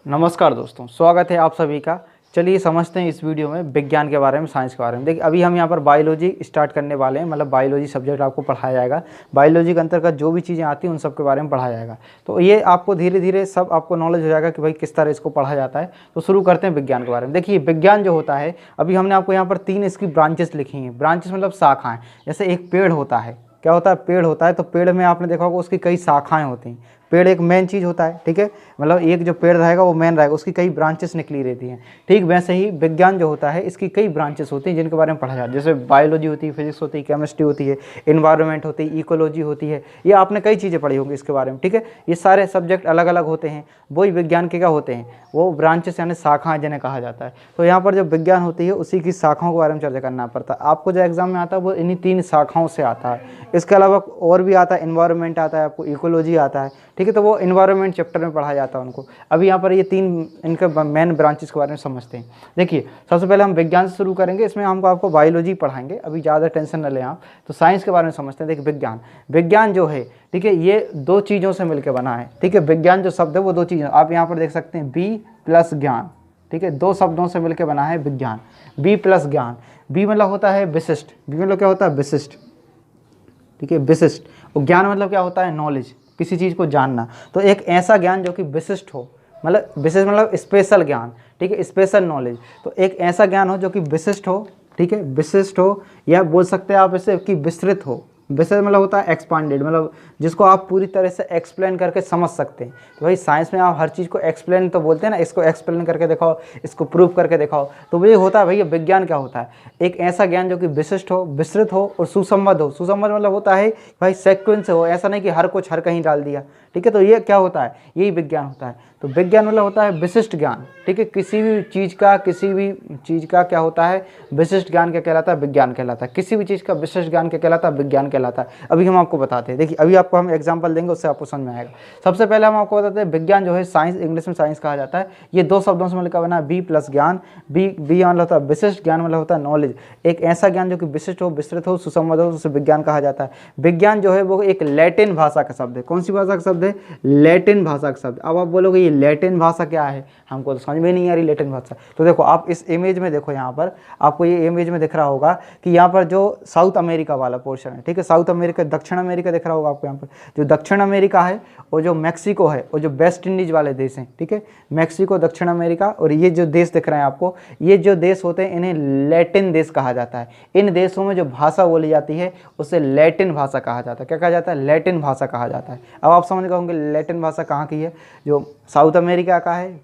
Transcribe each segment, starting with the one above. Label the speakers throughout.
Speaker 1: नमस्कार दोस्तों, स्वागत है आप सभी का। चलिए समझते हैं इस वीडियो में विज्ञान के बारे में, साइंस के बारे में। देखिए अभी हम यहाँ पर बायोलॉजी स्टार्ट करने वाले हैं, मतलब बायोलॉजी सब्जेक्ट आपको पढ़ाया जाएगा। बायोलॉजी के अंतर्गत जो भी चीज़ें आती हैं उन सब के बारे में पढ़ाया जाएगा। तो ये आपको धीरे धीरे सब आपको नॉलेज हो जाएगा कि भाई किस तरह इसको पढ़ा जाता है। तो शुरू करते हैं विज्ञान के बारे में। देखिए विज्ञान जो होता है, अभी हमने आपको यहाँ पर 3 इसकी ब्रांचेस लिखी हैं। ब्रांचेस मतलब शाखाएँ। जैसे एक पेड़ होता है, क्या होता है, पेड़ होता है, तो पेड़ में आपने देखा होगा उसकी कई शाखाएं होती हैं। पेड़ एक मेन चीज़ होता है, ठीक है, मतलब एक जो पेड़ रहेगा वो मेन रहेगा, उसकी कई ब्रांचेस निकली रहती हैं। ठीक वैसे ही विज्ञान जो होता है इसकी कई ब्रांचेस होती हैं जिनके बारे में पढ़ा जाता है। जैसे बायोलॉजी होती है, फिजिक्स होती है, केमिस्ट्री होती है, इन्वायरमेंट होती है, इकोलॉजी होती है। ये आपने कई चीज़ें पढ़ी होंगी इसके बारे में, ठीक है। ये सारे सब्जेक्ट अलग अलग होते हैं, वही विज्ञान के क्या होते हैं, वो ब्रांचेस यानी शाखाएं जिन्हें कहा जाता है। तो यहाँ पर जो विज्ञान होती है उसी की शाखाओं के बारे में चर्चा करना पड़ता है। आपको जो एग्जाम में आता है वो इन्हीं 3 शाखाओं से आता है। इसके अलावा और भी आता है, इन्वायरमेंट आता है, आपको इकोलॉजी आता है, ठीक है। तो वो इन्वायरमेंट चैप्टर में पढ़ा जाता है उनको। अभी यहाँ पर ये 3 इनके मेन ब्रांचेस के बारे में समझते हैं। देखिए सबसे पहले हम विज्ञान से शुरू करेंगे। इसमें हमको आपको बायोलॉजी पढ़ाएंगे, अभी ज़्यादा टेंशन न लें आप। तो साइंस के बारे में समझते हैं। देखिए विज्ञान जो है, ठीक है, ये 2 चीज़ों से मिलकर बना है, ठीक है। विज्ञान जो शब्द है वो 2 चीज़ें, आप यहाँ पर देख सकते हैं बी प्लस ज्ञान, ठीक है, 2 शब्दों से मिलकर बना है विज्ञान। बी प्लस ज्ञान, बी मतलब होता है विशिष्ट, बी मतलब क्या होता है, विशिष्ट, ठीक है, विशिष्ट। और ज्ञान मतलब क्या होता है, नॉलेज, किसी चीज़ को जानना। तो एक ऐसा ज्ञान जो कि विशिष्ट हो, मतलब विशिष्ट मतलब स्पेशल ज्ञान, ठीक है, स्पेशल नॉलेज। तो एक ऐसा ज्ञान हो जो कि विशिष्ट हो, ठीक है, विशिष्ट हो, या बोल सकते हैं आप इसे कि विस्तृत हो। विस्तृत मतलब होता है एक्सपांडेड, मतलब जिसको आप पूरी तरह से एक्सप्लेन करके समझ सकते हैं। तो भाई साइंस में आप हर चीज़ को एक्सप्लेन तो बोलते हैं ना, इसको एक्सप्लेन करके दिखाओ, इसको प्रूव करके दिखाओ। तो ये होता है भैया विज्ञान। क्या होता है, एक ऐसा ज्ञान जो कि विशिष्ट हो, विस्तृत हो और सुसंबद्ध हो। सुसंबद्ध मतलब होता है भाई सेक्वेंस हो, ऐसा नहीं कि हर कुछ हर कहीं डाल दिया, ठीक है। तो ये क्या होता है, यही विज्ञान होता है। तो विज्ञान मतलब होता है विशिष्ट ज्ञान, ठीक है। किसी भी चीज़ का क्या होता है, विशिष्ट ज्ञान क्या कहलाता है, विज्ञान कहलाता है। किसी भी चीज़ का विशिष्ट ज्ञान क्या कहलाता है, विज्ञान कहलाता है। अभी हम आपको बताते हैं। देखिए अभी आपको हम एग्जांपल देंगे, उससे आपको समझ में आएगा। सबसे पहले हम आपको बताते हैं विज्ञान जो है, साइंस इंग्लिश में साइंस कहा जाता है। ये 2 शब्दों से मिलकर बना है, बी प्लस ज्ञान। बी मतलब होता है विशिष्ट, ज्ञान मतलब होता है नॉलेज। एक ऐसा ज्ञान जो कि विशिष्ट हो, विस्तृत हो, सुसंबद्ध हो, उसे विज्ञान कहा जाता है। विज्ञान जो है वो एक लैटिन भाषा का शब्द है। कौन सी भाषा का शब्द है, लैटिन भाषा का शब्द। अब आप बोलोगे ये लैटिन भाषा क्या है, हमको तो समझ में नहीं आ रही लैटिन भाषा। तो देखो आप इस इमेज में देखो, यहाँ पर आपको ये इमेज में दिख रहा होगा कि यहाँ पर जो साउथ अमेरिका वाला पोर्शन है, ठीक है, साउथ अमेरिका, दक्षिण अमेरिका दिख रहा होगा आपको। यहाँ पर जो दक्षिण अमेरिका है और जो मैक्सिको है और जो वेस्ट इंडीज वाले देश हैं, ठीक है, मैक्सिको, दक्षिण अमेरिका, और ये जो देश दिख रहे हैं आपको, ये जो देश होते हैं इन्हें लैटिन देश कहा जाता है। इन देशों में जो भाषा बोली जाती है उसे लैटिन भाषा कहा जाता है। क्या कहा जाता है, लैटिन भाषा कहा जाता है। अब आप समझ गए होंगे लैटिन भाषा कहाँ की है, जो साउथ अमेरिका का है,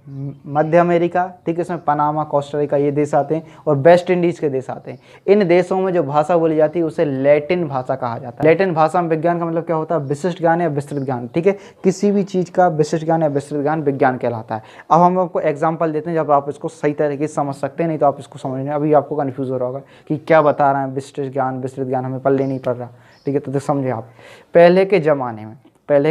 Speaker 1: मध्य अमेरिका, ठीक है, इसमें पनामा, कोस्टारिका ये देश आते हैं, और वेस्ट इंडीज के देश आते हैं। इन देशों में जो भाषा बोली जाती है उसे लैटिन भाषा कहा जाता है। लैटिन भाषा में विज्ञान का मतलब क्या होता है, विशिष्ट ज्ञान या विस्तृत ज्ञान, ठीक है। किसी भी चीज़ का विशिष्ट ज्ञान या विस्तृत ज्ञान विज्ञान कहलाता है। अब हम आपको एग्जाम्पल देते हैं जब आप इसको सही तरीके से समझ सकते हैं, नहीं तो आप इसको समझने अभी आपको कन्फ्यूज हो रहा होगा कि क्या बता रहे हैं, विशिष्ट ज्ञान विस्तृत ज्ञान, हमें पल्ले नहीं पड़ रहा, ठीक है। तो समझे आप, पहले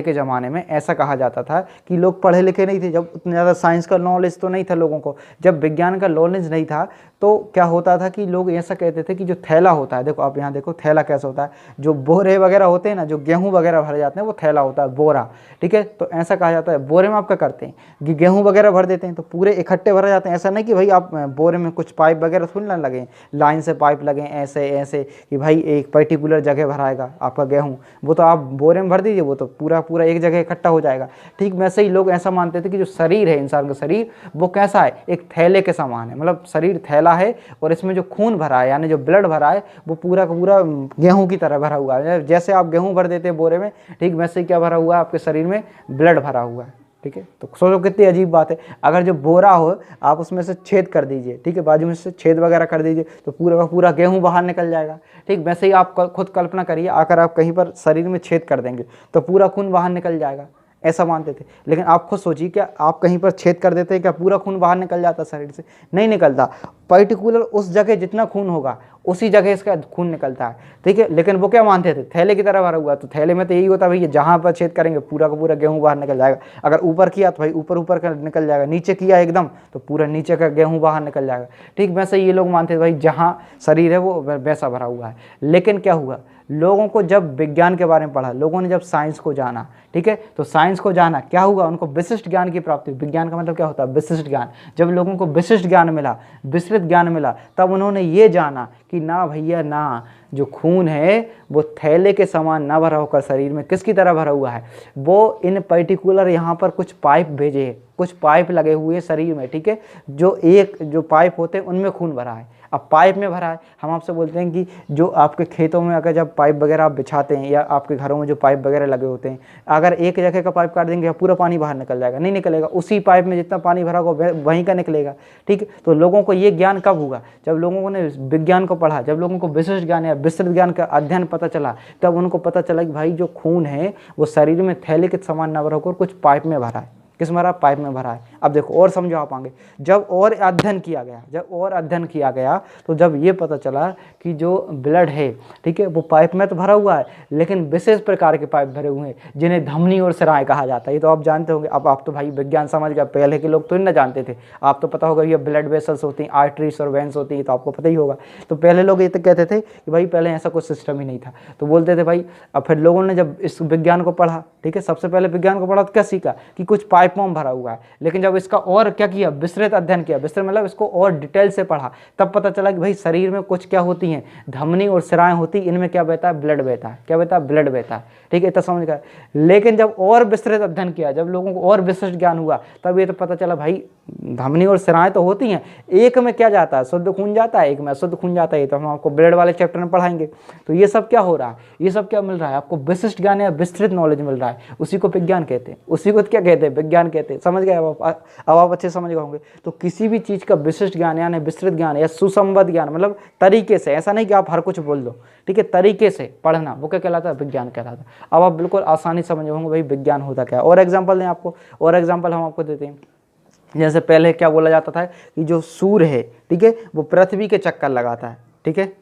Speaker 1: के ज़माने में ऐसा कहा जाता था कि लोग पढ़े लिखे नहीं थे, जब उतना ज़्यादा साइंस का नॉलेज तो नहीं था लोगों को, जब विज्ञान का नॉलेज नहीं था, तो क्या होता था कि लोग ऐसा कहते थे कि जो थैला होता है, देखो आप यहाँ देखो थैला कैसा होता है, जो बोरे वगैरह होते हैं ना, जो गेहूँ वगैरह भरे जाते हैं वो थैला होता है, बोरा, ठीक है। तो ऐसा कहा जाता है, बोरे में आप क्या करते हैं कि गेहूँ वगैरह भर देते हैं, तो पूरे इकट्ठे भरे जाते हैं। ऐसा नहीं कि भाई आप बोरे में कुछ पाइप वगैरह थोड़ी ना लगे, लाइन से पाइप लगे ऐसे ऐसे कि भाई एक पर्टिकुलर जगह भराएगा आपका गेहूँ, वो तो आप बोरे में भर दीजिए, वो तो पूरा एक जगह इकट्ठा हो जाएगा। ठीक वैसे ही लोग ऐसा मानते थे कि जो शरीर है, इंसान का शरीर, वो कैसा है, एक थैले के समान है, मतलब शरीर थैला है और इसमें जो खून भरा है यानी जो ब्लड भरा है वो पूरा का पूरा गेहूं की तरह भरा हुआ है। जैसे आप गेहूं भर देते हैं बोरे में, ठीक वैसे ही क्या भरा हुआ है, आपके शरीर में ब्लड भरा हुआ है, ठीक है। तो सोचो कितनी अजीब बात है, अगर जो बोरा हो आप उसमें से छेद कर दीजिए, ठीक है, बाजू में से छेद वगैरह कर दीजिए, तो पूरा का पूरा गेहूं बाहर निकल जाएगा। ठीक वैसे ही आप खुद कल्पना करिए, अगर आप कहीं पर शरीर में छेद कर देंगे तो पूरा खून बाहर निकल जाएगा, ऐसा मानते थे। लेकिन आप खुद सोचिए, क्या आप कहीं पर छेद कर देते हैं, क्या पूरा खून बाहर निकल जाता शरीर से, नहीं निकलता। पर्टिकुलर उस जगह जितना खून होगा उसी जगह इसका खून निकलता है, ठीक है। लेकिन वो क्या मानते थे, थैले की तरह भरा हुआ, तो थैले में तो यही होता है भाई, जहाँ पर छेद करेंगे पूरा का पूरा गेहूं बाहर निकल जाएगा। अगर ऊपर किया तो भाई ऊपर ऊपर का निकल जाएगा, नीचे किया एकदम तो पूरा नीचे का गेहूं बाहर निकल जाएगा, ठीक। वैसे ये लोग मानते थे भाई जहाँ शरीर है वो वैसा भरा हुआ है। लेकिन क्या हुआ, लोगों को जब विज्ञान के बारे में पढ़ा, लोगों ने जब साइंस को जाना, ठीक है, तो साइंस को जाना क्या हुआ, उनको विशिष्ट ज्ञान की प्राप्ति। विज्ञान का मतलब क्या होता है, विशिष्ट ज्ञान। जब लोगों को विशिष्ट ज्ञान मिला, विस्तृत ज्ञान मिला, तब उन्होंने ये जाना कि ना भैया ना, जो खून है वो थैले के समान ना भरा होकर शरीर में किसकी तरह भरा हुआ है, वो इन पर्टिकुलर यहाँ पर कुछ पाइप भेजे, कुछ पाइप लगे हुए शरीर में, ठीक है, जो पाइप होते हैं उनमें खून भरा है। अब पाइप में भरा है, हम आपसे बोलते हैं कि जो आपके खेतों में अगर जब पाइप वगैरह आप बिछाते हैं या आपके घरों में जो पाइप वगैरह लगे होते हैं, अगर एक जगह का पाइप काट देंगे पूरा पानी बाहर निकल जाएगा, नहीं निकलेगा, उसी पाइप में जितना पानी भरा होगा वहीं का निकलेगा, ठीक है। तो लोगों को ये ज्ञान कब हुआ, जब लोगों ने विज्ञान को पढ़ा, जब लोगों को विशिष्ट ज्ञान या विस्तृत ज्ञान का अध्ययन पता चला, तब उनको पता चला कि भाई जो खून है वो शरीर में थैले के समान न भरा होकर कुछ पाइप में भरा है। किस में भरा, पाइप में भरा है। अब देखो और समझो आप आगे, जब और अध्ययन किया गया तो जब ये पता चला कि जो ब्लड है, ठीक है, वो पाइप में तो भरा हुआ है, लेकिन विशेष प्रकार के पाइप भरे हुए हैं जिन्हें धमनी और सिराएं कहा जाता है। ये तो आप जानते होंगे। अब आप तो भाई विज्ञान समझ गए, पहले के लोग तो नहीं जानते थे। आप तो पता होगा ये ब्लड वेसल्स होती हैं, आर्टरीज और वेन्स होती हैं, तो आपको पता ही होगा। तो पहले लोग ये तो कहते थे कि भाई पहले ऐसा कुछ सिस्टम ही नहीं था, तो बोलते थे भाई। अब फिर लोगों ने जब इस विज्ञान को पढ़ा, ठीक है, सबसे पहले विज्ञान को पढ़ा तो क्या सीखा कि कुछ पाइपों में भरा हुआ है। लेकिन जब इसका और क्या किया, विस्तृत अध्ययन किया, विस्तृत मतलब इसको और डिटेल से पढ़ा, तब पता चला कि भाई शरीर में कुछ क्या होती हैं, धमनी और सिराएं होती, इनमें क्या बहता है, ब्लड बहता है। क्या बहता है, ब्लड बहता है, ठीक है, इतना समझ गया। लेकिन जब और विस्तृत अध्ययन किया, जब लोगों को और विशिष्ट ज्ञान हुआ, तब ये तो पता चला भाई धमनी और सिराएं तो होती हैं, एक में क्या जाता है, शुद्ध खून जाता है, एक में अशुद्ध खून जाता है। तो हम आपको ब्लड वाले चैप्टर में पढ़ाएंगे। तो ये सब क्या हो रहा है, ये सब क्या मिल रहा है आपको, विशिष्ट ज्ञान या विस्तृत नॉलेज मिल रहा है। उसी को विज्ञान कहते हैं, उसी को क्या कहते हैं, विज्ञान कहते हैं। समझ गए अब आप अच्छे समझ गए होंगे। तो किसी भी चीज़ का विशिष्ट ज्ञान यानी विस्तृत ज्ञान या सुसंबद्ध ज्ञान, मतलब तरीके से, ऐसा नहीं कि आप हर कुछ बोल दो, ठीक है, तरीके से पढ़ना, वो क्या कहलाता है, विज्ञान कहलाता है। अब आप बिल्कुल आसानी समझ होंगे भाई विज्ञान होता क्या है। और एग्जाम्पल दें आपको, और एग्जाम्पल हम आपको देते हैं। जैसे पहले क्या बोला जाता था कि जो सूर्य है, ठीक है, वो पृथ्वी के चक्कर लगाता है, ठीक है।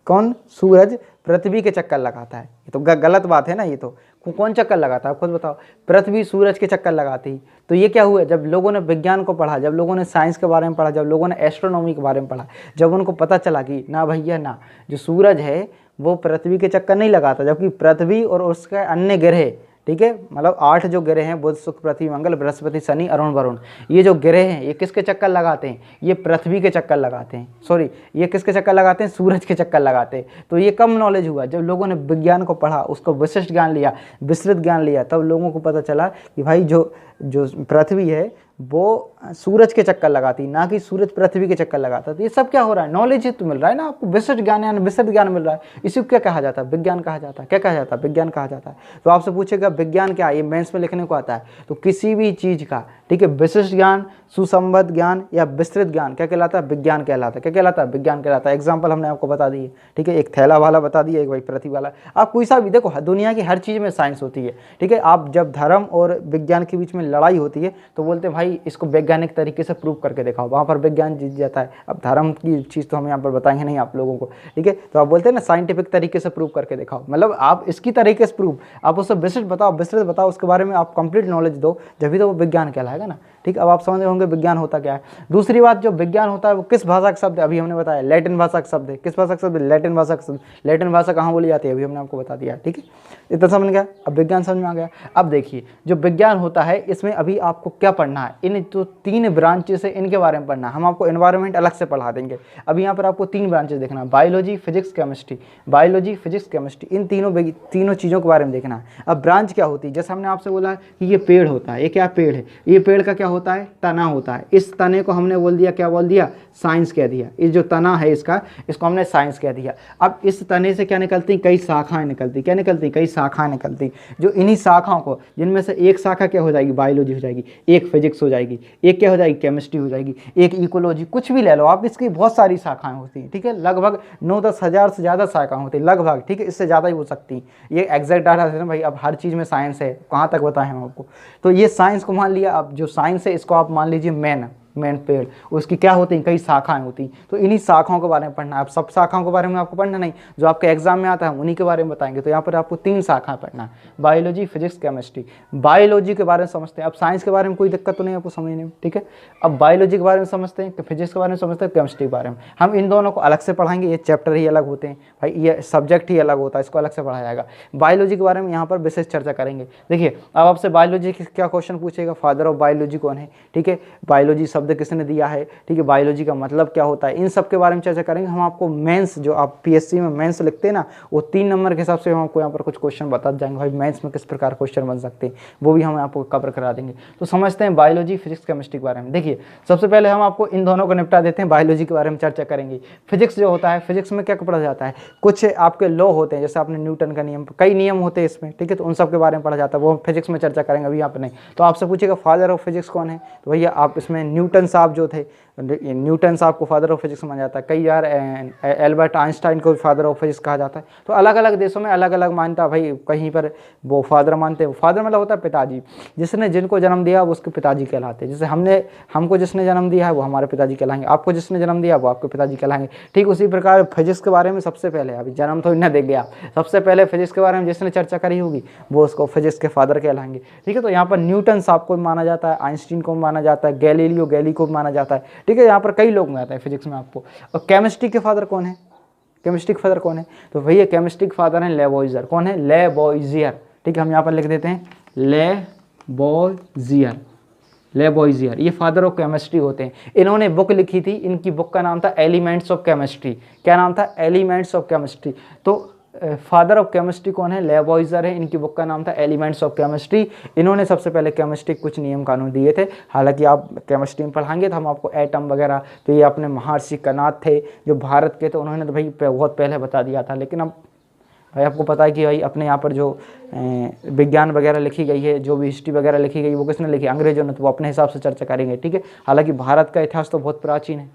Speaker 1: कौन, सूरज पृथ्वी के चक्कर लगाता है। ये तो गलत बात है ना। ये तो कौन चक्कर लगाता है, खुद बताओ। पृथ्वी सूरज के चक्कर लगाती। तो ये क्या हुआ, जब लोगों ने विज्ञान को पढ़ा, जब लोगों ने साइंस के बारे में पढ़ा, जब लोगों ने एस्ट्रोनॉमी के बारे में पढ़ा, जब उनको पता चला कि ना भैया ना, जो सूरज है वो पृथ्वी के चक्कर नहीं लगाता, जबकि पृथ्वी और उसके अन्य ग्रह, ठीक है, मतलब 8 जो ग्रह हैं, बुध शुक्र पृथ्वी मंगल बृहस्पति शनि अरुण वरुण, ये जो ग्रह हैं ये किसके चक्कर लगाते हैं, ये पृथ्वी के चक्कर लगाते हैं। सॉरी, ये किसके चक्कर लगाते हैं, सूरज के चक्कर लगाते हैं। तो ये कम नॉलेज हुआ। जब लोगों ने विज्ञान को पढ़ा, उसको विशिष्ट ज्ञान लिया, विस्तृत ज्ञान लिया, तब लोगों को पता चला कि भाई जो पृथ्वी है वो सूरज के चक्कर लगाती, ना कि सूरज पृथ्वी के चक्कर लगाता। तो ये सब क्या हो रहा है, नॉलेज ही तो मिल रहा है ना आपको, विशिष्ट ज्ञान यानी विस्तृत ज्ञान मिल रहा है। इसी को क्या कहा जाता है, विज्ञान कहा जाता है। क्या कहा जाता है, विज्ञान कहा जाता है। तो आपसे पूछेगा विज्ञान क्या है, ये मेंस में लिखने को आता है। तो किसी भी चीज़ का, ठीक है, विशिष्ट ज्ञान, सुसंबद्ध ज्ञान या विस्तृत ज्ञान क्या कहलाता है, विज्ञान कहलाता है। क्या कहलाता है, विज्ञान कहलाता है। एग्जाम्पल हमने आपको बता दी है, ठीक है, एक थैला वाला बता दिया, एक भाई पृथ्वी वाला। आप कोई सा भी देखो, दुनिया की हर चीज़ में साइंस होती है, ठीक है। आप जब धर्म और विज्ञान के बीच में लड़ाई होती है तो बोलते हैं भाई इसको वैज्ञानिक तरीके से प्रूव करके दिखाओ, वहाँ पर विज्ञान जीत जाता है। अब धर्म की चीज़ तो हम यहाँ पर बताएंगे नहीं आप लोगों को, ठीक है। तो आप बोलते हैं ना साइंटिफिक तरीके से प्रूव करके दिखाओ, मतलब आप इसकी तरीके से प्रूव, आप उससे विस्तृत बताओ, उसके बारे में आप कंप्लीट नॉलेज दो, जब भी तो वो विज्ञान कहलाएगा ना, ठीक। अब आप समझ होंगे विज्ञान होता क्या है। दूसरी बात, जो विज्ञान होता है वो किस भाषा का शब्द है, अभी हमने बताया लैटिन भाषा का शब्द है। किस भाषा का शब्द है, लैटिन भाषा का शब्द। लैटिन भाषा कहाँ बोली जाती है, अभी हमने आपको बता दिया, ठीक है। इतना समझ गया, अब विज्ञान समझ में आ गया। अब देखिए जो विज्ञान होता है इसमें अभी आपको क्या पढ़ना है, इन जो 3 ब्रांचेस है इनके बारे में पढ़ना है। हम आपको एनवायरनमेंट अलग से पढ़ा देंगे। अभी यहाँ पर आपको 3 ब्रांचेस देखना है, biology, physics, chemistry. Biology, physics, chemistry, इन तीनों चीज़ों के बारे में देखना है। अब ब्रांच क्या होती है, जैसे हमने आपसे बोला कि ये पेड़ होता है, ये क्या पेड़ है, ये पेड़ का क्या होता है, तना होता है। इस तने को हमने बोल दिया, क्या बोल दिया, साइंस कह दिया। इस जो तना है इसको हमने साइंस कह दिया। अब इस तने से क्या निकलती, कई शाखाएं निकलती। क्या निकलती, कई शाखाएं निकलती। जो इन्हीं शाखाओं को, जिनमें से एक शाखा क्या हो जाएगी, बायोलॉजी हो जाएगी, एक फिजिक्स हो जाएगी, एक क्या हो जाएगी, केमिस्ट्री हो जाएगी, एक इकोलॉजी, कुछ भी ले लो आप, इसकी बहुत सारी शाखाएं होती हैं, ठीक है। लगभग 9-10 हज़ार से ज़्यादा शाखाएं होती हैं लगभग, ठीक है। इससे ज़्यादा ही हो सकती हैं, ये एग्जैक्ट डाटा है ना भाई। अब हर चीज़ में साइंस है, कहाँ तक बताएं हम आपको। तो ये साइंस को मान लिया। अब जो साइंस है इसको आप मान लीजिए मेन पेड़, उसकी क्या होती हैं, कई शाखाएं होती हैं। तो इन्हीं शाखाओं के बारे में पढ़ना है। अब सब शाखाओं के बारे में आपको पढ़ना नहीं, जो आपके एग्जाम में आता है उन्हीं के बारे में बताएंगे। तो यहाँ पर आपको 3 शाखाएं पढ़ना है, बायोलॉजी, फिजिक्स, केमिस्ट्री। बायोलॉजी के बारे में समझते हैं। अब साइंस के बारे में कोई दिक्कत तो नहीं आपको समझने में, ठीक है। अब बायोलॉजी के बारे में समझते हैं, फिजिक्स के बारे में समझते हैं, केमिस्ट्री के बारे में। हम इन दोनों को अलग से पढ़ाएंगे, ये चैप्टर ही अलग होते हैं भाई, ये सब्जेक्ट ही अलग होता है, इसको अलग से पढ़ाया जाएगा। बायोलॉजी के बारे में यहाँ पर विशेष चर्चा करेंगे। देखिए अब आपसे बायोलॉजी की क्या क्वेश्चन पूछेगा, फादर ऑफ बायोलॉजी कौन है, ठीक है, बायोलॉजी शब्द किसने दिया है, ठीक है, बायोलॉजी का मतलब क्या होता है, इन सब के बारे में चर्चा करेंगे। हम आपको मेंस, जो आप पीएससी में मेंस लिखते हैं ना, वो 3 नंबर के हिसाब से हम आपको यहाँ पर कुछ क्वेश्चन बता जाएंगे भाई, मेंस में किस प्रकार क्वेश्चन बन सकते हैं, वो भी हम आपको कवर करा देंगे। तो समझते हैं बायोलॉजी, फिजिक्स, केमिस्ट्री के बारे में। देखिए सबसे पहले हम आपको इन दोनों को निपटा देते हैं, बायोलॉजी के बारे में चर्चा करेंगे। फिजिक्स जो होता है, फिजिक्स में क्या पढ़ा जाता है, कुछ आपके लॉ होते हैं, जैसे आपने न्यूटन का नियम, कई नियम होते हैं इसमें, ठीक है, तो उन सब के बारे में पढ़ा जाता है, वो फिजिक्स में चर्चा करेंगे, अभी यहाँ पर नहीं। तो आपसे पूछेगा फादर ऑफ फिजिक्स कौन है, तो भैया आप इसमें न्यूटन साहब जो थे, न्यूटन साहब को फादर ऑफ फिजिक्स माना जाता है। कई यार एल्बर्ट आइंस्टाइन को भी फादर ऑफ फिजिक्स कहा जाता है। तो अलग अलग देशों में अलग अलग मान्यता भाई, कहीं पर वो फादर मानते हैं। फादर मतलब होता है पिताजी, जिसने जिनको जन्म दिया वो उसके पिताजी कहलाते हैं। जैसे हमको जिसने जन्म दिया है वो हमारे पिताजी कहलाएंगे, आपको जिसने जन्म दिया वो आपके पिताजी कहलाएंगे। ठीक उसी प्रकार फिजिक्स के बारे में सबसे पहले, अभी जन्म तो इन्हें दे गया, सबसे पहले फिजिक्स के बारे में जिसने चर्चा करी होगी वो उसको फिजिक्स के फादर कहलाएंगे, ठीक है। तो यहाँ पर न्यूटन साहब को माना जाता है, आइंस्टीन को माना जाता है, गैलीलियो गैली को माना जाता है, ठीक है। यहाँ पर कई लोग आते हैं फिजिक्स में आपको। और केमिस्ट्री के फादर कौन है, केमिस्ट्री के फादर कौन है, तो भैया केमिस्ट्री के फादर हैं लेवोइजर। कौन है, लेवोइजर, ठीक है। हम यहाँ पर लिख देते हैं लेवोइजर, लेवोइजर, ये फादर ऑफ केमिस्ट्री होते हैं। इन्होंने बुक लिखी थी, इनकी बुक का नाम था एलिमेंट्स ऑफ केमिस्ट्री। क्या नाम था, एलिमेंट्स ऑफ केमिस्ट्री। तो फादर ऑफ केमिस्ट्री कौन है, लेवोइजर है, इनकी बुक का नाम था एलिमेंट्स ऑफ केमिस्ट्री। इन्होंने सबसे पहले केमिस्ट्री कुछ नियम कानून दिए थे। हालांकि आप केमिस्ट्री में पढ़ाएंगे तो हम आपको एटम वगैरह, तो ये अपने महर्षि कनाद थे जो भारत के, तो उन्होंने तो भाई बहुत पहले बता दिया था। लेकिन अब भाई आपको पता है कि भाई अपने यहाँ पर जो विज्ञान वगैरह लिखी गई है, जो भी हिस्ट्री वगैरह लिखी गई, वो किसने लिखी, अंग्रेजों ने, तो वो अपने हिसाब से चर्चा करेंगे, ठीक है। हालांकि भारत का इतिहास तो बहुत प्राचीन है।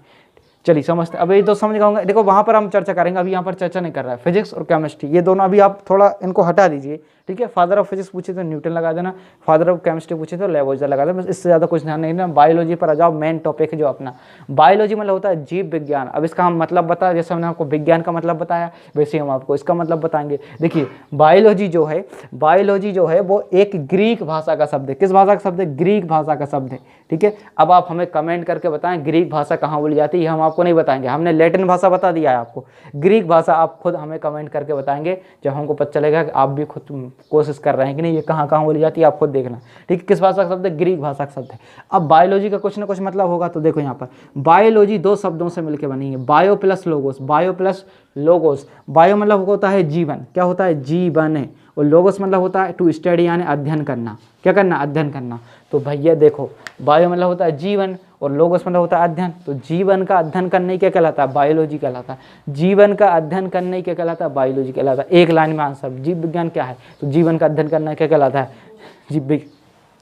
Speaker 1: चलिए समझते, अब ये तो समझ गाऊंगा। देखो वहाँ पर हम चर्चा करेंगे, अभी यहाँ पर चर्चा नहीं कर रहा है। फिजिक्स और केमिस्ट्री ये दोनों अभी आप थोड़ा इनको हटा दीजिए, ठीक है। फादर ऑफ फिजिक्स पूछे तो न्यूटन लगा देना, फादर ऑफ केमिस्ट्री पूछे तो लेवोइजर लगा देना, बस इससे ज़्यादा कुछ ध्यान नहीं देना। बायोलॉजी पर आ जाओ, मेन टॉपिक है जो अपना। बायोलॉजी मतलब होता है जीव विज्ञान। अब इसका हम मतलब बताया, जैसे हमने आपको विज्ञान का मतलब बताया, वैसे हम आपको इसका मतलब बताएंगे। देखिए बायोलॉजी जो है वो एक ग्रीक भाषा का शब्द है। किस भाषा का शब्द है, ग्रीक भाषा का शब्द है, ठीक है। अब आप हमें कमेंट करके बताएं ग्रीक भाषा कहाँ बोली जाती है, हम आपको नहीं बताएंगे। हमने लैटिन भाषा बता दिया है आपको, ग्रीक भाषा आप खुद हमें कमेंट करके बताएंगे, जब हमको पता चलेगा कि आप भी खुद कोशिश कर रहे हैं कि नहीं, ये कहाँ कहाँ बोली जाती है, आप खुद देखना, ठीक है। किस भाषा का शब्द है, ग्रीक भाषा का शब्द है। अब बायोलॉजी का कुछ ना कुछ मतलब होगा, तो देखो यहाँ पर बायोलॉजी 2 शब्दों से मिलकर बनी है, bio plus logos. Bio plus logos, bio मतलब होता है जीवन, क्या होता है, जीवन है, और लोगोस मतलब होता है टू स्टडी, यानी अध्ययन करना। क्या करना, अध्ययन करना। तो भैया देखो बायो मतलब होता है जीवन और लोगोस मतलब होता है अध्ययन। तो जीवन का अध्ययन करने क्या कहलाता है, बायोलॉजी कहलाता है। जीवन का अध्ययन करने क्या कहलाता है, बायोलॉजी कहलाता है। एक लाइन में आंसर, जीव विज्ञान क्या है, तो जीवन का अध्ययन करना क्या कहलाता है,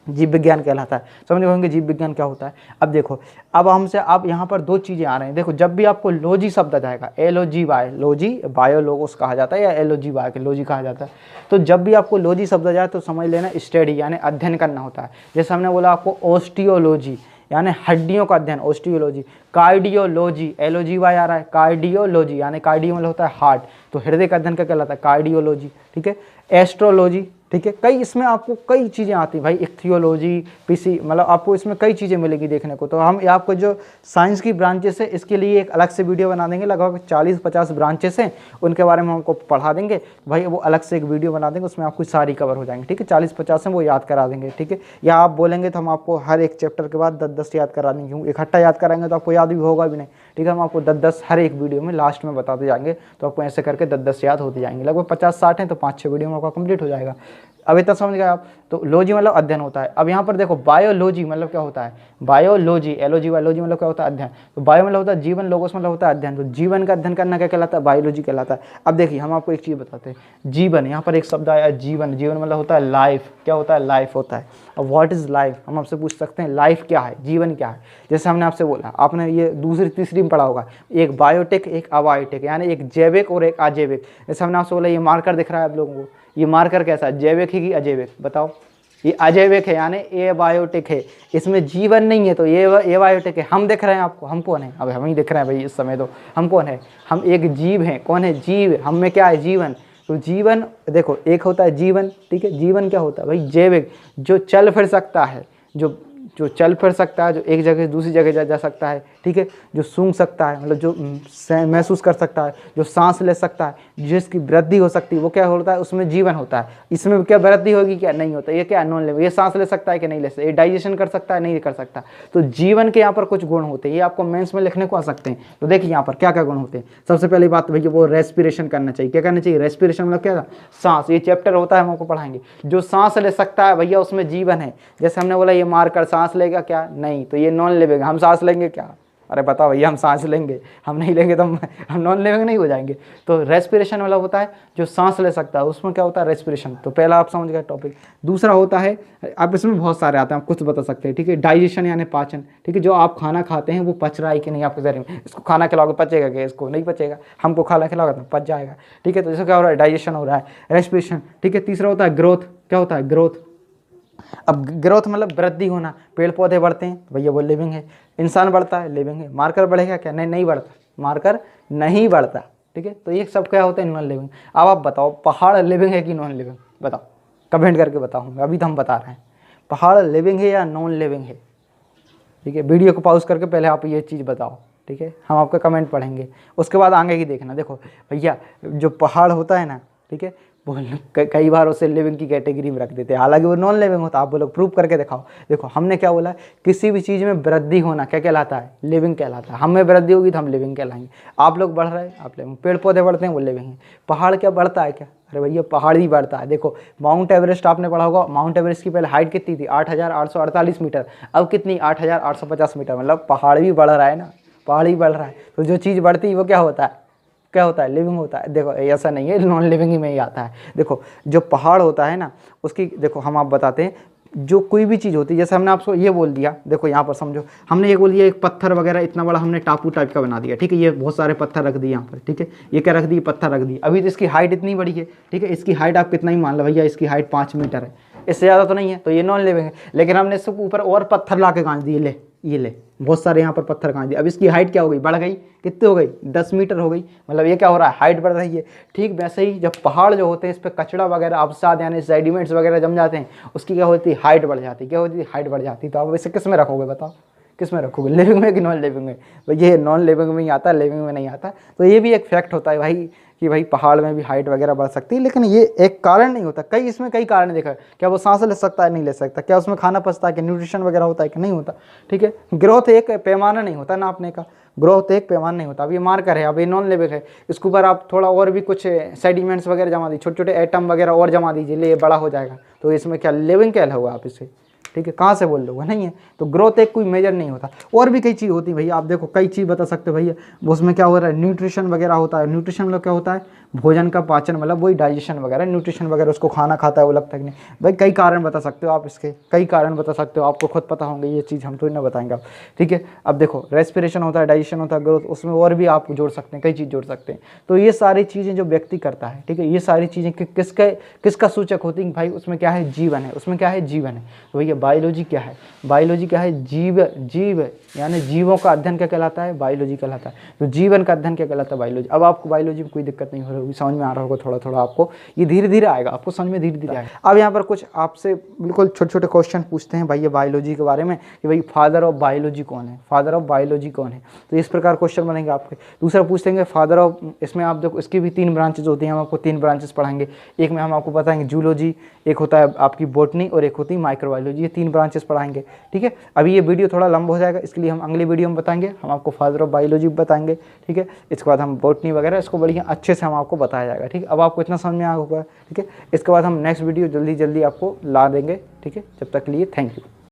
Speaker 1: जीव विज्ञान कहलाता है। समझ होंगे जीव विज्ञान क्या होता है। अब देखो, अब हमसे अब यहाँ पर 2 चीज़ें आ रही हैं। देखो जब भी आपको लॉजी शब्द आ जाएगा, LOGY, लॉजी, बायो लोगोस कहा जाता है, या LOGY लॉजी कहा जाता है। तो जब भी आपको लॉजी शब्द आ जाए तो समझ लेना स्टडी यानी अध्ययन करना होता है। जैसे हमने बोला आपको ऑस्टियोलॉजी यानी हड्डियों का अध्ययन, ऑस्टियोलॉजी। कार्डियोलॉजी, LOGY आ रहा है, कार्डियोलॉजी यानी कार्डियो मतलब होता है हार्ट, तो हृदय का अध्ययन क्या कहलाता है, कार्डियोलॉजी, ठीक है। एस्ट्रोलॉजी, ठीक है। कई इसमें आपको कई चीज़ें आती हैं भाई, इक्थियोलॉजी, पीसी, मतलब आपको इसमें कई चीज़ें मिलेंगी देखने को। तो हम आपको जो साइंस की ब्रांचेस है इसके लिए एक अलग से वीडियो बना देंगे, लगभग 40-50 ब्रांचेस हैं, उनके बारे में हमको पढ़ा देंगे भाई, वो अलग से एक वीडियो बना देंगे, उसमें आपको सारी कवर हो जाएंगे, ठीक है। 40-50 हैं वो याद करा देंगे, ठीक है। या आप बोलेंगे तो हम आपको हर एक चैप्टर के बाद 10-10 याद करा देंगे, क्योंकि इकट्ठा याद कराएंगे तो आपको याद भी होगा भी नहीं, ठीक है। हम आपको 10-10 हर एक वीडियो में लास्ट में बताते जाएंगे, तो आपको ऐसे करके 10-10 याद होते जाएंगे। लगभग 50-60 हैं तो 5-6 वीडियो में आपका कंप्लीट हो जाएगा। अब इतना समझ गए आप। तो लॉजी मतलब अध्ययन होता है। अब यहाँ पर देखो बायोलॉजी मतलब क्या होता है, बायोलॉजी, LOGY, लॉजी मतलब क्या होता है, अध्ययन। तो बायो मतलब होता है जीवन, लोगोस मतलब होता है अध्ययन। तो जीवन का अध्ययन करना क्या कहलाता है, बायोलॉजी कहलाता है। अब देखिए हम आपको एक चीज़ बताते हैं, जीवन, यहाँ पर एक शब्द आया जीवन, जीवन मतलब होता है लाइफ। क्या होता है, लाइफ होता है। अब व्हाट इज़ लाइफ, हम आपसे पूछ सकते हैं लाइफ क्या है, जीवन क्या है। जैसे हमने आपसे बोला, आपने ये दूसरी तीसरी में पढ़ा होगा, एक बायोटेक, एक अबायोटेक, यानी एक जैविक और एक अजैविक। जैसे हमने आपसे बोला ये मार्कर दिख रहा है आप लोगों को, ये मार्कर कैसा है, जैविक है कि अजैविक, बताओ। ये अजैविक है यानी एबायोटिक है, इसमें जीवन नहीं है तो ये एबायोटिक है। हम दिख रहे हैं आपको, हम कौन है? अब हम ही दिख रहे हैं भाई इस समय, तो हम कौन है? हम एक जीव हैं। कौन है? जीव। हम में क्या है? जीवन। तो जीवन देखो, एक होता है जीवन, ठीक है। जीवन क्या होता है भाई? जैविक, जो चल फिर सकता है, जो चल फिर सकता है, जो एक जगह से दूसरी जगह जा सकता है, ठीक है। जो सूंघ सकता है, मतलब जो महसूस कर सकता है, जो सांस ले सकता है, जिसकी वृद्धि हो सकती है, वो क्या होता है? उसमें जीवन होता है। इसमें क्या वृद्धि होगी? क्या नहीं होता। ये क्या? Non living. ये सांस ले सकता है कि नहीं ले सकता? ये डाइजेशन कर सकता है? नहीं कर सकता। तो जीवन के यहाँ पर कुछ गुण होते हैं, ये आपको मेंस में लिखने को आ सकते हैं। तो देखिए यहाँ पर क्या क्या गुण होते हैं। सबसे पहली बात भैया वो रेस्पिरेशन करना चाहिए। क्या करना चाहिए? रेस्पिरेशन मतलब क्या? सांस। ये चैप्टर होता है, हम आपको पढ़ाएंगे। जो सांस ले सकता है भैया उसमें जीवन है। जैसे हमने बोला ये मारकर सांस लेगा क्या? नहीं, तो ये नॉन लिविंग। हम सांस लेंगे क्या? अरे बताओ भैया, हम सांस लेंगे? हम नहीं लेंगे तो हम नॉन लिविंग नहीं हो जाएंगे। तो रेस्पिरेशन वाला होता है जो सांस ले सकता है, उसमें क्या होता है? रेस्पिरेशन। तो पहला आप समझ गए टॉपिक। दूसरा होता है, अब इसमें बहुत सारे आते हैं, आप कुछ बता सकते हैं, ठीक है। डाइजेशन यानी पाचन, ठीक है। जो आप खाना खाते हैं वो पच रहा है कि नहीं आपके शरीर में। इसको खाना खिलाओगे पचेगा क्या? इसको नहीं पचेगा। हमको खाना खिलाओगे तो पच जाएगा, ठीक है। तो इससे क्या हो रहा है? डाइजेशन हो रहा है, रेस्पिरेशन, ठीक है। तीसरा होता है ग्रोथ। क्या होता है? ग्रोथ। अब ग्रोथ मतलब वृद्धि होना। पेड़ पौधे बढ़ते हैं तो भैया वो लिविंग है। इंसान बढ़ता है, लिविंग है। मार्कर बढ़ेगा क्या? नहीं, नहीं बढ़ता। मार्कर नहीं बढ़ता, ठीक है। तो ये सब क्या होता है? Non living. अब आप बताओ पहाड़ लिविंग है कि नॉन लिविंग? बताओ, कमेंट करके बताऊंगा। अभी तो हम बता रहे हैं पहाड़ लिविंग है या नॉन लिविंग है, ठीक है। वीडियो को पॉज करके पहले आप ये चीज़ बताओ, ठीक है। हम आपका कमेंट पढ़ेंगे, उसके बाद आगे की देखना। देखो भैया जो पहाड़ होता है ना, ठीक है, वो कई बार उसे लिविंग की कैटेगरी में रख देते हैं, हालांकि वो नॉन लिविंग होता है। आप लोग प्रूव करके दिखाओ। देखो हमने क्या बोला, किसी भी चीज़ में वृद्धि होना क्या कहलाता है? लिविंग कहलाता है। हम में वृद्धि होगी तो हम लिविंग कहलाएंगे। आप लोग बढ़ रहे हैं, आप लिविंग। पेड़ पौधे बढ़ते हैं, वो लिविंग है। पहाड़ क्या बढ़ता है क्या? अरे भैया पहाड़ ही बढ़ता है। देखो माउंट एवरेस्ट आपने पढ़ा होगा। माउंट एवरेस्ट की पहले हाइट कितनी थी? 8,848 मीटर। अब कितनी? 8,850 मीटर। मतलब पहाड़ भी बढ़ रहा है ना, पहाड़ ही बढ़ रहा है। तो जो चीज़ बढ़ती है वो क्या होता है? क्या होता है? लिविंग होता है। देखो ऐसा नहीं है, नॉन लिविंग ही में ही आता है। देखो जो पहाड़ होता है ना, उसकी देखो हम आप बताते हैं, जो कोई भी चीज़ होती है, जैसे हमने आपको ये बोल दिया, देखो यहाँ पर समझो, हमने ये बोल दिया एक पत्थर वगैरह इतना बड़ा हमने टापू टाइप का बना दिया, ठीक है। ये बहुत सारे पत्थर रख दिए यहाँ पर, ठीक है। ये क्या रख दिए? पत्थर रख दिए। अभी तो इसकी हाइट इतनी बड़ी है, ठीक है। इसकी हाइट आप कितना ही मान लो भैया, इसकी हाइट 5 मीटर है, इससे ज़्यादा तो नहीं है, तो ये नॉन लिविंग है। लेकिन हमने इसके ऊपर और पत्थर ला के गाँच दिए, ले ये ले बहुत सारे यहाँ पर पत्थर गाँच दिए। अब इसकी हाइट क्या हो गई? बढ़ गई। कितनी हो गई? 10 मीटर हो गई। मतलब ये क्या हो रहा है? हाइट बढ़ रही है। ठीक वैसे ही जब पहाड़ जो होते हैं इस पर कचड़ा वगैरह अवसाद यानी सेडिमेंट्स वगैरह जम जाते हैं, उसकी क्या होती है? हाइट बढ़ जाती है। क्या होती है? हाइट बढ़ जाती है। तो आप इसे किस में रखोगे? बताओ किस में रखोगे? लिविंग में कि नॉन लिविंग में? भाई ये नॉन लिविंग में ही आता है, लिविंग में नहीं आता। तो ये भी एक फैक्ट होता है भाई कि भाई पहाड़ में भी हाइट वगैरह बढ़ सकती है, लेकिन ये एक कारण नहीं होता। इसमें कई कारण देखा। क्या वो सांस ले सकता है? नहीं ले सकता। क्या उसमें खाना पचता है? कि न्यूट्रिशन वगैरह होता है कि नहीं होता, ठीक है। ग्रोथ एक पैमाना नहीं होता नापने का, ग्रोथ एक पैमाना नहीं होता। अब ये मार्कर है, अब ये नॉन लिविंग है, इसके ऊपर आप थोड़ा और भी कुछ सेडिमेंट्स वगैरह जमा दीजिए, छोटे छोटे एटम वगैरह और जमा दीजिए, ले बड़ा हो जाएगा। तो इसमें क्या लिविंग क्या होगा आप इसे, ठीक है। कहाँ से बोल लोगे? नहीं है। तो ग्रोथ एक कोई मेजर नहीं होता। और भी कई चीज़ होती है भैया, आप देखो कई चीज़ बता सकते हो भैया। उसमें क्या हो रहा है? न्यूट्रिशन वगैरह होता है। न्यूट्रिशन मतलब क्या होता है? भोजन का पाचन, मतलब वही डाइजेशन वगैरह, न्यूट्रिशन वगैरह, उसको खाना खाता है वो लगता है कि नहीं। भाई कई कारण बता सकते हो आप, इसके कई कारण बता सकते हो, आपको खुद पता होंगे ये चीज़, हम तो ना बताएंगे आप, ठीक है। अब देखो रेस्पिरेशन होता है, डाइजेशन होता है, ग्रोथ, उसमें और भी आप जोड़ सकते हैं, कई चीज़ जोड़ सकते हैं। तो ये सारी चीज़ें जो व्यक्ति करता है, ठीक है, ये सारी चीज़ें किसका सूचक होती है? भाई उसमें क्या है? जीवन है। उसमें क्या है? जीवन है। तो भैया बायोलॉजी क्या है? बायोलॉजी क्या है? जीव यानी जीवों का अध्ययन क्या कहलाता है? बायोलॉजी कहलाता है। तो जीवन का अध्ययन क्या कहलाता है? बायोलॉजी। अब आपको बायोलॉजी में कोई दिक्कत नहीं हो रही होगी, समझ में आ रहा होगा थोड़ा थोड़ा, आपको ये धीरे धीरे आएगा, आपको समझ में धीरे धीरे आएगा। अब यहाँ पर कुछ आपसे बिल्कुल छोटे छोटे क्वेश्चन पूछते हैं भाई ये बायोलॉजी के बारे में कि भाई फादर ऑफ बायोलॉजी कौन है? फादर ऑफ बायोलॉजी कौन है? तो इस प्रकार क्वेश्चन बनेंगे आपके। दूसरा पूछेंगे फादर ऑफ, इसमें आप देखो इसकी भी 3 ब्रांचेज होती हैं, हम आपको 3 ब्रांचेस पढ़ाएंगे। एक में हम आपको बताएंगे जूलॉजी, एक होता है आपकी बॉटनी और एक होती है माइक्रोबायोलॉजी। ये 3 ब्रांचेस पढ़ाएंगे, ठीक है। अभी ये वीडियो थोड़ा लंबा हो जाएगा, इसके लिए हम अगली वीडियो में बताएंगे, हम आपको फादर ऑफ बायोलॉजी बताएंगे, ठीक है। इसके बाद हम बॉटनी वगैरह इसको बढ़िया अच्छे से हम आपको बताया जाएगा, ठीक है। अब आपको इतना समझ में आ होगा, ठीक है। इसके बाद हम नेक्स्ट वीडियो जल्दी आपको ला देंगे, ठीक है। जब तक के लिए थैंक यू।